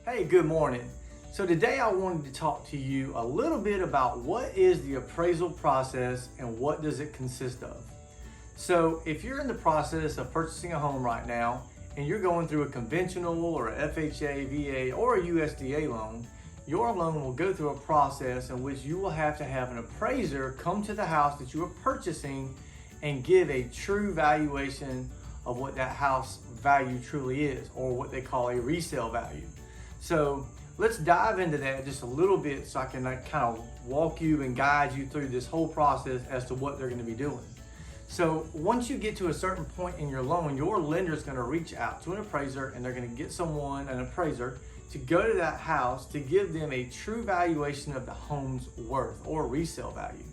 Hey, good morning. So today I wanted to talk to you a little bit about what is the appraisal process and what does it consist of. So if you're in the process of purchasing a home right now and you're going through a conventional or a FHA, VA, or a USDA loan, your loan will go through a process in which you will have to have an appraiser come to the house that you are purchasing and give a true valuation of what that house value truly is, or what they call a resale value. So let's dive into that just a little bit so I can kind of walk you and guide you through this whole process as to what they're going to be doing. So once you get to a certain point in your loan, your lender is going to reach out to an appraiser and they're going to get an appraiser, to go to that house to give them a true valuation of the home's worth or resale value.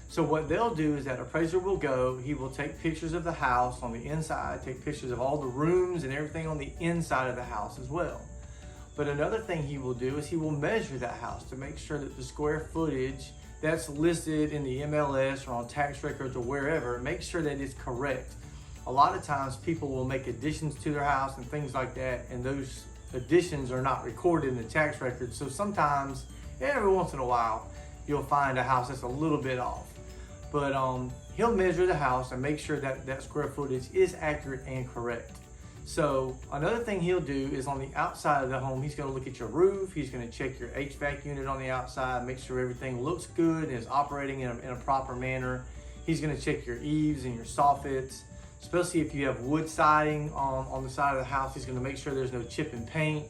So what they'll do is that appraiser will go, he will take pictures of the house on the inside, take pictures of all the rooms and everything on the inside of the house as well. But another thing he will do is he will measure that house to make sure that the square footage that's listed in the MLS or on tax records or wherever, make sure that it's correct. A lot of times people will make additions to their house and things like that, and those additions are not recorded in the tax records. So sometimes, every once in a while, you'll find a house that's a little bit off. But he'll measure the house and make sure that that square footage is accurate and correct. So another thing he'll do is on the outside of the home, he's going to look at your roof, he's going to check your HVAC unit on the outside, make sure everything looks good and is operating in a proper manner. He's going to check your eaves and your soffits, especially if you have wood siding on the side of the house. He's going to make sure there's no chip and paint.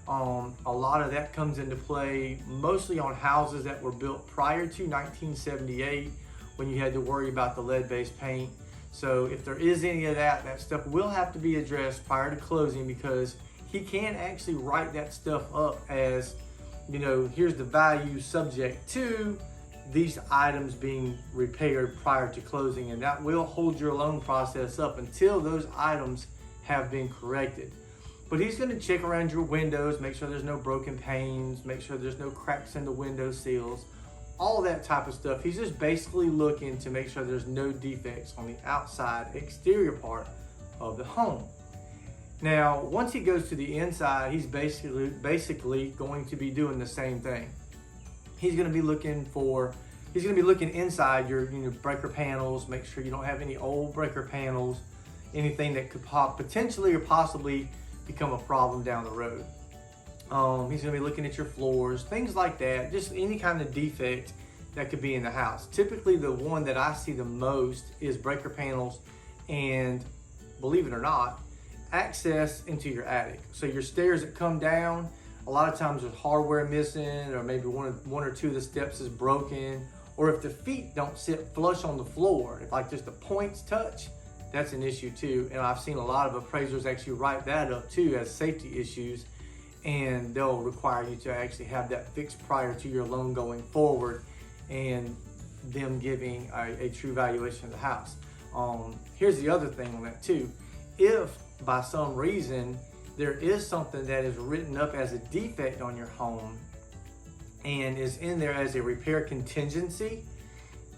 A lot of that comes into play mostly on houses that were built prior to 1978, when you had to worry about the lead-based paint. So if there is any of that stuff will have to be addressed prior to closing, because he can actually write that stuff up as, you know, here's the value subject to these items being repaired prior to closing, and that will hold your loan process up until those items have been corrected. But he's going to check around your windows, make sure there's no broken panes, make sure there's no cracks in the window sills, all that type of stuff. He's just basically looking to make sure there's no defects on the outside exterior part of the home. Now, once he goes to the inside, he's basically going to be doing the same thing. He's going to be looking inside your breaker panels, make sure you don't have any old breaker panels, anything that could potentially or possibly become a problem down the road. He's going to be looking at your floors, things like that, just any kind of defect that could be in the house. Typically, the one that I see the most is breaker panels and, believe it or not, access into your attic. So your stairs that come down, a lot of times there's hardware missing, or maybe one or two of the steps is broken, or if the feet don't sit flush on the floor, if like just the points touch, that's an issue too. And I've seen a lot of appraisers actually write that up too as safety issues, and they'll require you to actually have that fixed prior to your loan going forward and them giving a true valuation of the house. Here's the other thing on that too. If by some reason there is something that is written up as a defect on your home and is in there as a repair contingency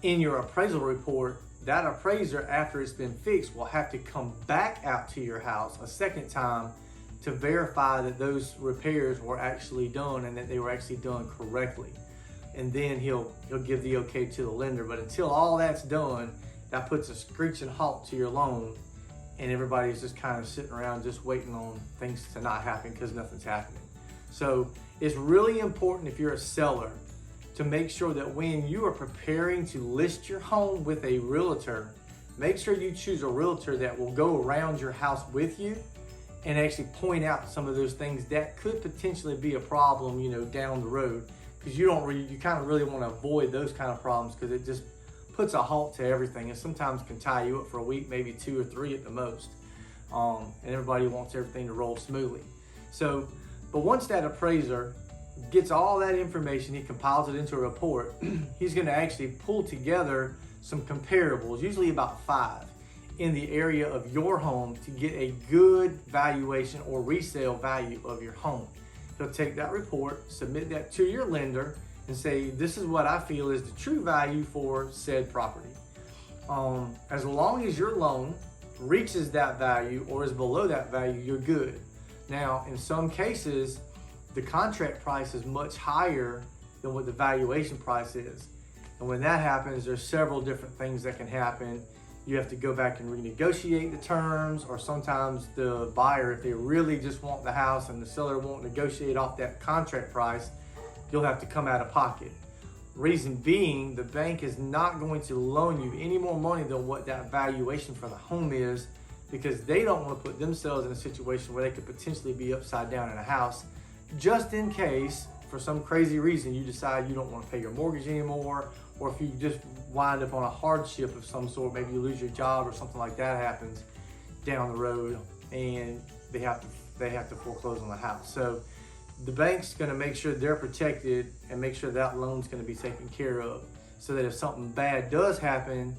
in your appraisal report, that appraiser, after it's been fixed, will have to come back out to your house a second time to verify that those repairs were actually done and that they were actually done correctly. And then he'll give the okay to the lender. But until all that's done, that puts a screeching halt to your loan, and everybody's just kind of sitting around just waiting on things to not happen because nothing's happening. So it's really important, if you're a seller, to make sure that when you are preparing to list your home with a realtor, make sure you choose a realtor that will go around your house with you and actually point out some of those things that could potentially be a problem, down the road, because you kind of really want to avoid those kind of problems, because it just puts a halt to everything, and sometimes can tie you up for a week, maybe 2 or 3 at the most. And everybody wants everything to roll smoothly. So, but once that appraiser gets all that information, he compiles it into a report, he's going to actually pull together some comparables, usually about 5, in the area of your home to get a good valuation or resale value of your home. He'll take that report, submit that to your lender, and say, this is what I feel is the true value for said property. As long as your loan reaches that value or is below that value, you're good. Now, in some cases, the contract price is much higher than what the valuation price is. And when that happens, there's several different things that can happen. You have to go back and renegotiate the terms, or sometimes the buyer, if they really just want the house and the seller won't negotiate off that contract price, you'll have to come out of pocket. Reason being, the bank is not going to loan you any more money than what that valuation for the home is, because they don't want to put themselves in a situation where they could potentially be upside down in a house, just in case for some crazy reason you decide you don't want to pay your mortgage anymore, or if you just wind up on a hardship of some sort, maybe you lose your job or something like that happens down the road, and they have to foreclose on the house. So the bank's going to make sure they're protected and make sure that loan's going to be taken care of, so that if something bad does happen,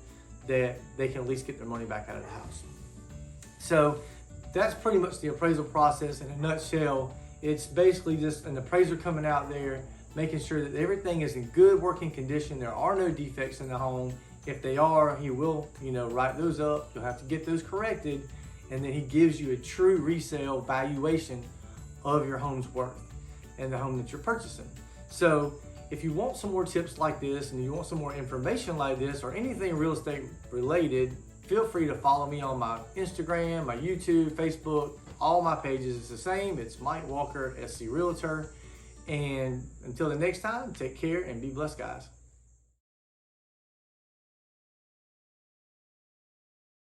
that they can at least get their money back out of the house. So that's pretty much the appraisal process in a nutshell. It's basically just an appraiser coming out there, making sure that everything is in good working condition. There are no defects in the home. If they are, he will, write those up. You'll have to get those corrected, and then he gives you a true resale valuation of your home's worth and the home that you're purchasing. So if you want some more tips like this, and you want some more information like this, or anything real estate related, feel free to follow me on my Instagram, my YouTube, Facebook. All my pages is the same. It's Mike Walker, SC Realtor. And until the next time, take care and be blessed, guys.